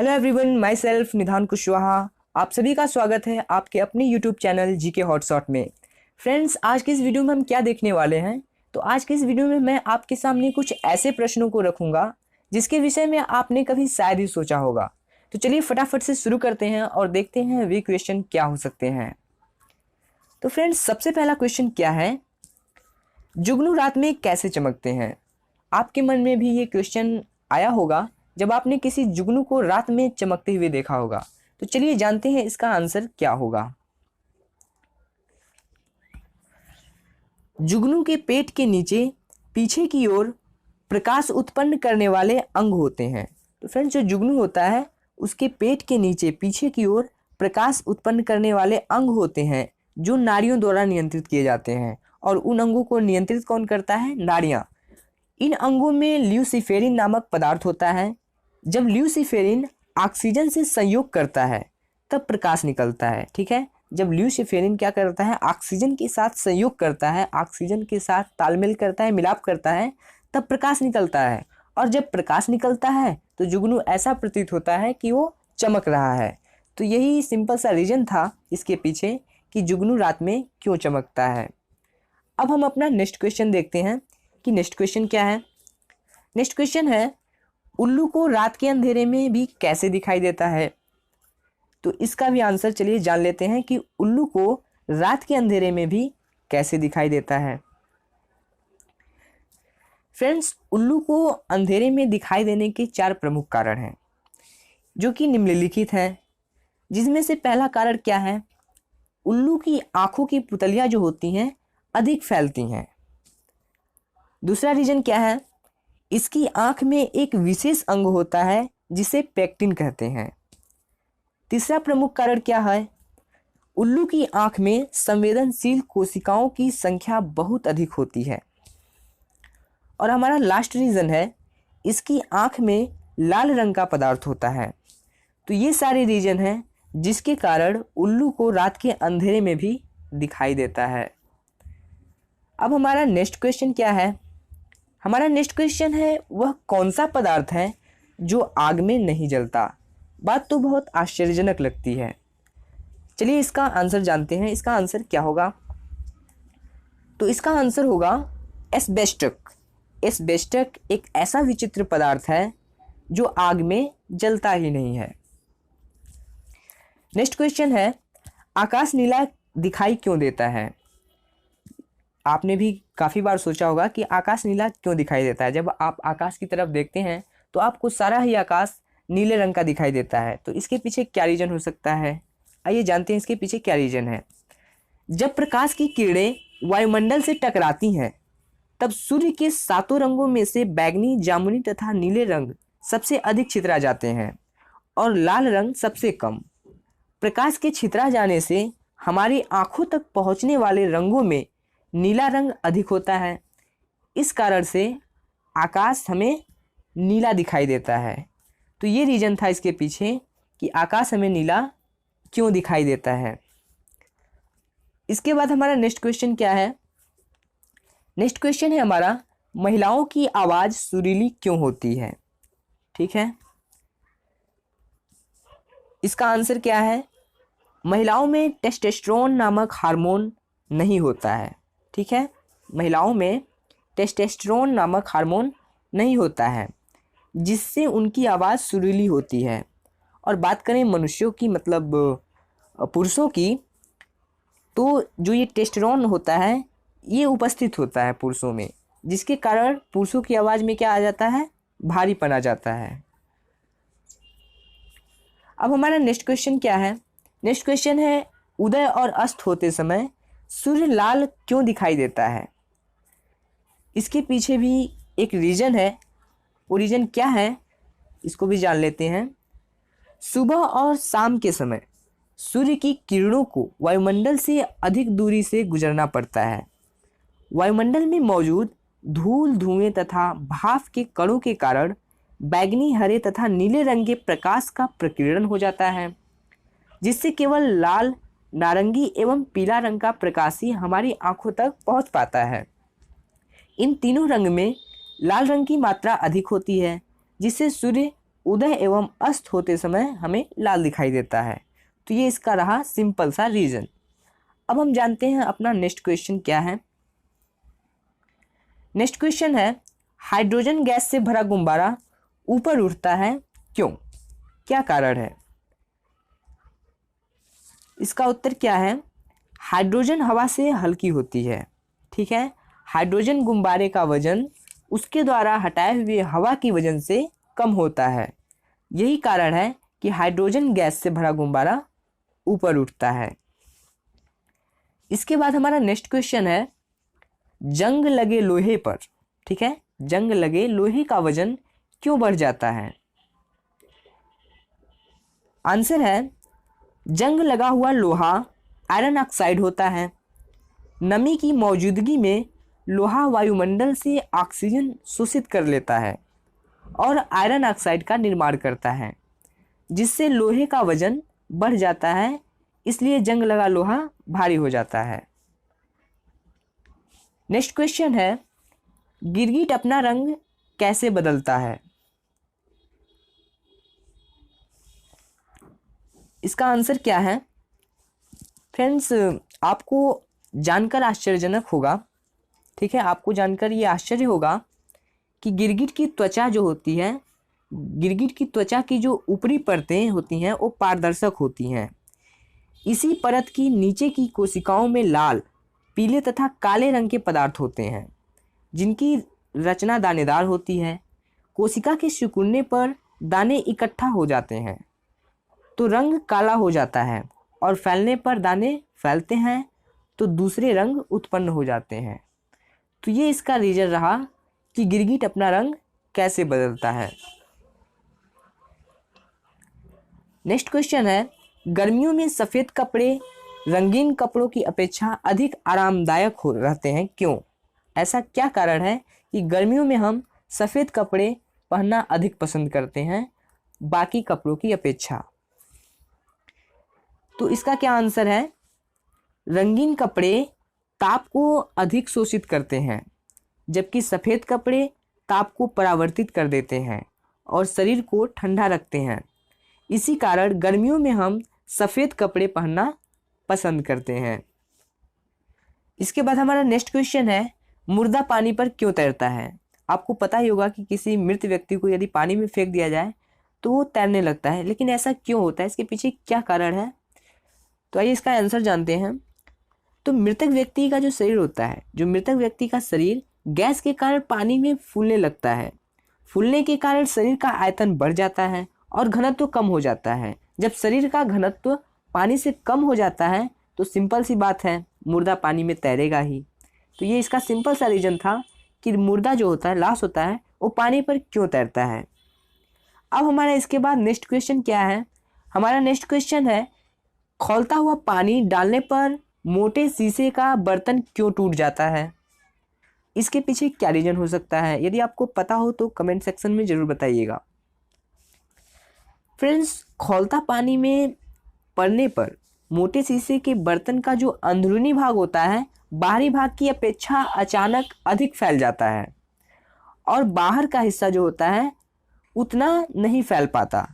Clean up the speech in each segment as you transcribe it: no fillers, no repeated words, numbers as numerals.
Hello everyone, my self निधान कुशवाहा। आप सभी का स्वागत है आपके अपने यूट्यूब चैनल जीके हॉटशॉट में। फ्रेंड्स, आज के इस वीडियो में हम क्या देखने वाले हैं, तो आज के इस वीडियो में मैं आपके सामने कुछ ऐसे प्रश्नों को रखूंगा जिसके विषय में आपने कभी शायद ही सोचा होगा। तो चलिए फटाफट से शुरू करते हैं और देखते हैं वे क्वेश्चन क्या हो सकते हैं। तो फ्रेंड्स, सबसे पहला क्वेश्चन क्या है, जुगनू रात में कैसे चमकते हैं। आपके मन में भी ये क्वेश्चन आया होगा जब आपने किसी जुगनू को रात में चमकते हुए देखा होगा। तो चलिए जानते हैं इसका आंसर क्या होगा। जुगनू के पेट के नीचे पीछे की ओर प्रकाश उत्पन्न करने वाले अंग होते हैं। तो फ्रेंड्स, जो जुगनू होता है उसके पेट के नीचे पीछे की ओर प्रकाश उत्पन्न करने वाले अंग होते हैं जो नाड़ियों द्वारा नियंत्रित किए जाते हैं। और उन अंगों को नियंत्रित कौन करता है? नाड़ियाँ। इन अंगों में ल्यूसीफेरिन नामक पदार्थ होता है। जब ल्यूसीफेरिन ऑक्सीजन से संयोग करता है तब प्रकाश निकलता है। ठीक है, जब ल्यूसीफेरिन क्या करता है? ऑक्सीजन के साथ संयोग करता है, ऑक्सीजन के साथ तालमेल करता है, मिलाप करता है, तब प्रकाश निकलता है। और जब प्रकाश निकलता है तो जुगनू ऐसा प्रतीत होता है कि वो चमक रहा है। तो यही सिंपल सा रीजन था इसके पीछे कि जुगनू रात में क्यों चमकता है। अब हम अपना नेक्स्ट क्वेश्चन देखते हैं कि नेक्स्ट क्वेश्चन क्या है। नेक्स्ट क्वेश्चन है, उल्लू को रात के अंधेरे में भी कैसे दिखाई देता है। तो इसका भी आंसर चलिए जान लेते हैं कि उल्लू को रात के अंधेरे में भी कैसे दिखाई देता है। फ्रेंड्स, उल्लू को अंधेरे में दिखाई देने के 4 प्रमुख कारण हैं जो कि निम्नलिखित हैं। जिसमें से पहला कारण क्या है? उल्लू की आंखों की पुतलियां जो होती हैं अधिक फैलती हैं। दूसरा रीजन क्या है? इसकी आंख में एक विशेष अंग होता है जिसे पेक्टिन कहते हैं। तीसरा प्रमुख कारण क्या है? उल्लू की आंख में संवेदनशील कोशिकाओं की संख्या बहुत अधिक होती है। और हमारा लास्ट रीजन है, इसकी आंख में लाल रंग का पदार्थ होता है। तो ये सारे रीजन हैं जिसके कारण उल्लू को रात के अंधेरे में भी दिखाई देता है। अब हमारा नेक्स्ट क्वेश्चन क्या है? हमारा नेक्स्ट क्वेश्चन है, वह कौन सा पदार्थ है जो आग में नहीं जलता। बात तो बहुत आश्चर्यजनक लगती है। चलिए इसका आंसर जानते हैं। इसका आंसर क्या होगा? तो इसका आंसर होगा एस्बेस्टस। एस्बेस्टस एक ऐसा विचित्र पदार्थ है जो आग में जलता ही नहीं है। नेक्स्ट क्वेश्चन है, आकाश नीला दिखाई क्यों देता है। आपने भी काफ़ी बार सोचा होगा कि आकाश नीला क्यों दिखाई देता है। जब आप आकाश की तरफ देखते हैं तो आपको सारा ही आकाश नीले रंग का दिखाई देता है। तो इसके पीछे क्या रीजन हो सकता है? आइए जानते हैं इसके पीछे क्या रीजन है। जब प्रकाश की किरणें वायुमंडल से टकराती हैं तब सूर्य के 7 रंगों में से बैंगनी, जामुनी तथा नीले रंग सबसे अधिक छितरा जाते हैं और लाल रंग सबसे कम। प्रकाश के छितरा जाने से हमारी आंखों तक पहुंचने वाले रंगों में नीला रंग अधिक होता है। इस कारण से आकाश हमें नीला दिखाई देता है। तो ये रीजन था इसके पीछे कि आकाश हमें नीला क्यों दिखाई देता है। इसके बाद हमारा नेक्स्ट क्वेश्चन क्या है? नेक्स्ट क्वेश्चन है हमारा, महिलाओं की आवाज़ सुरीली क्यों होती है। ठीक है, इसका आंसर क्या है? महिलाओं में टेस्टोस्टेरोन नामक हार्मोन नहीं होता है। ठीक है, महिलाओं में टेस्टोस्टेरोन नामक हार्मोन नहीं होता है जिससे उनकी आवाज़ सुरीली होती है। और बात करें मनुष्यों की, मतलब पुरुषों की, तो जो ये टेस्टोस्टेरोन होता है ये उपस्थित होता है पुरुषों में, जिसके कारण पुरुषों की आवाज़ में क्या आ जाता है? भारीपन आ जाता है। अब हमारा नेक्स्ट क्वेश्चन क्या है? नेक्स्ट क्वेश्चन है, उदय और अस्त होते समय सूर्य लाल क्यों दिखाई देता है। इसके पीछे भी एक रीजन है। वो रीजन क्या है इसको भी जान लेते हैं। सुबह और शाम के समय सूर्य की किरणों को वायुमंडल से अधिक दूरी से गुजरना पड़ता है। वायुमंडल में मौजूद धूल, धुएं तथा भाप के कणों के कारण बैंगनी, हरे तथा नीले रंग के प्रकाश का प्रकीर्णन हो जाता है, जिससे केवल लाल, नारंगी एवं पीला रंग का प्रकाश ही हमारी आंखों तक पहुंच पाता है। इन तीनों रंग में लाल रंग की मात्रा अधिक होती है, जिससे सूर्य उदय एवं अस्त होते समय हमें लाल दिखाई देता है। तो ये इसका रहा सिंपल सा रीजन। अब हम जानते हैं अपना नेक्स्ट क्वेश्चन क्या है। नेक्स्ट क्वेश्चन है, हाइड्रोजन गैस से भरा गुब्बारा ऊपर उठता है क्यों? क्या कारण है? इसका उत्तर क्या है? हाइड्रोजन हवा से हल्की होती है, ठीक है। हाइड्रोजन गुब्बारे का वजन उसके द्वारा हटाए हुए हवा की वजन से कम होता है। यही कारण है कि हाइड्रोजन गैस से भरा गुब्बारा ऊपर उठता है। इसके बाद हमारा नेक्स्ट क्वेश्चन है, जंग लगे लोहे पर, ठीक है, जंग लगे लोहे का वजन क्यों बढ़ जाता है? आंसर है, जंग लगा हुआ लोहा आयरन ऑक्साइड होता है। नमी की मौजूदगी में लोहा वायुमंडल से ऑक्सीजन शोषित कर लेता है और आयरन ऑक्साइड का निर्माण करता है, जिससे लोहे का वजन बढ़ जाता है। इसलिए जंग लगा लोहा भारी हो जाता है। नेक्स्ट क्वेश्चन है, गिरगिट अपना रंग कैसे बदलता है? इसका आंसर क्या है? फ्रेंड्स, आपको जानकर आश्चर्यजनक होगा, ठीक है, आपको जानकर ये आश्चर्य होगा कि गिरगिट की त्वचा जो होती है, गिरगिट की त्वचा की जो ऊपरी परतें होती हैं वो पारदर्शक होती हैं। इसी परत की नीचे की कोशिकाओं में लाल, पीले तथा काले रंग के पदार्थ होते हैं, जिनकी रचना दानेदार होती है। कोशिका के सिकुड़ने पर दाने इकट्ठा हो जाते हैं तो रंग काला हो जाता है, और फैलने पर दाने फैलते हैं तो दूसरे रंग उत्पन्न हो जाते हैं। तो ये इसका रीजन रहा कि गिरगिट अपना रंग कैसे बदलता है। नेक्स्ट क्वेश्चन है, गर्मियों में सफ़ेद कपड़े रंगीन कपड़ों की अपेक्षा अधिक आरामदायक हो रहते हैं, क्यों? ऐसा क्या कारण है कि गर्मियों में हम सफ़ेद कपड़े पहनना अधिक पसंद करते हैं बाकी कपड़ों की अपेक्षा? तो इसका क्या आंसर है? रंगीन कपड़े ताप को अधिक शोषित करते हैं, जबकि सफ़ेद कपड़े ताप को परावर्तित कर देते हैं और शरीर को ठंडा रखते हैं। इसी कारण गर्मियों में हम सफ़ेद कपड़े पहनना पसंद करते हैं। इसके बाद हमारा नेक्स्ट क्वेश्चन है, मुर्दा पानी पर क्यों तैरता है? आपको पता ही होगा कि किसी मृत व्यक्ति को यदि पानी में फेंक दिया जाए तो वो तैरने लगता है, लेकिन ऐसा क्यों होता है? इसके पीछे क्या कारण है? तो आइए इसका आंसर जानते हैं। तो मृतक व्यक्ति का जो शरीर होता है, जो मृतक व्यक्ति का शरीर गैस के कारण पानी में फूलने लगता है। फूलने के कारण शरीर का आयतन बढ़ जाता है और घनत्व कम हो जाता है। जब शरीर का घनत्व पानी से कम हो जाता है तो सिंपल सी बात है, मुर्दा पानी में तैरेगा ही। तो ये इसका सिंपल सा रीजन था कि मुर्दा जो होता है, लाश होता है, वो पानी पर क्यों तैरता है। अब हमारा इसके बाद नेक्स्ट क्वेश्चन क्या है? हमारा नेक्स्ट क्वेश्चन है, खौलता हुआ पानी डालने पर मोटे शीशे का बर्तन क्यों टूट जाता है? इसके पीछे क्या रीजन हो सकता है? यदि आपको पता हो तो कमेंट सेक्शन में ज़रूर बताइएगा। फ्रेंड्स, खौलता पानी में पड़ने पर मोटे शीशे के बर्तन का जो अंदरूनी भाग होता है बाहरी भाग की अपेक्षा अचानक अधिक फैल जाता है, और बाहर का हिस्सा जो होता है उतना नहीं फैल पाता।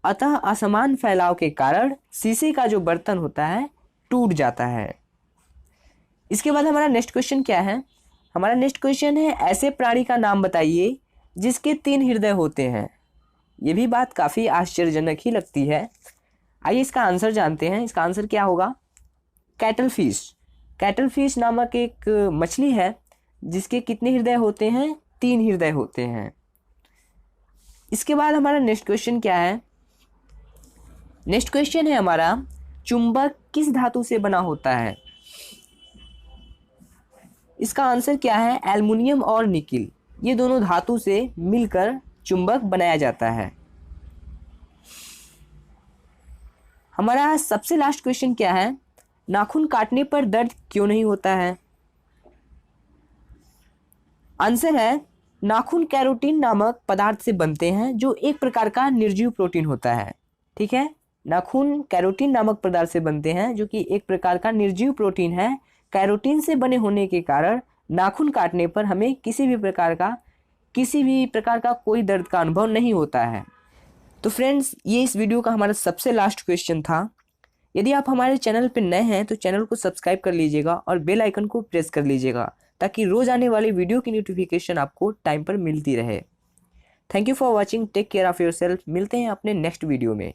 अतः असमान फैलाव के कारण शीशे का जो बर्तन होता है टूट जाता है। इसके बाद हमारा नेक्स्ट क्वेश्चन क्या है? हमारा नेक्स्ट क्वेश्चन है, ऐसे प्राणी का नाम बताइए जिसके 3 हृदय होते हैं। ये भी बात काफ़ी आश्चर्यजनक ही लगती है। आइए इसका आंसर जानते हैं। इसका आंसर क्या होगा? Cattle fish. कैटल फिश नामक एक मछली है जिसके कितने हृदय होते हैं? 3 हृदय होते हैं। इसके बाद हमारा नेक्स्ट क्वेश्चन क्या है? नेक्स्ट क्वेश्चन है हमारा, चुंबक किस धातु से बना होता है? इसका आंसर क्या है? एल्युमिनियम और निकिल, ये दोनों धातु से मिलकर चुंबक बनाया जाता है। हमारा सबसे लास्ट क्वेश्चन क्या है? नाखून काटने पर दर्द क्यों नहीं होता है? आंसर है, नाखून कैरोटीन नामक पदार्थ से बनते हैं जो एक प्रकार का निर्जीव प्रोटीन होता है। ठीक है, नाखून कैरोटीन नामक पदार्थ से बनते हैं जो कि एक प्रकार का निर्जीव प्रोटीन है। कैरोटीन से बने होने के कारण नाखून काटने पर हमें किसी भी प्रकार का कोई दर्द का अनुभव नहीं होता है। तो फ्रेंड्स, ये इस वीडियो का हमारा सबसे लास्ट क्वेश्चन था। यदि आप हमारे चैनल पर नए हैं तो चैनल को सब्सक्राइब कर लीजिएगा और बेल आइकन को प्रेस कर लीजिएगा, ताकि रोज आने वाली वीडियो की नोटिफिकेशन आपको टाइम पर मिलती रहे। Thank you for watching, take care of yourself. मिलते हैं अपने नेक्स्ट वीडियो में।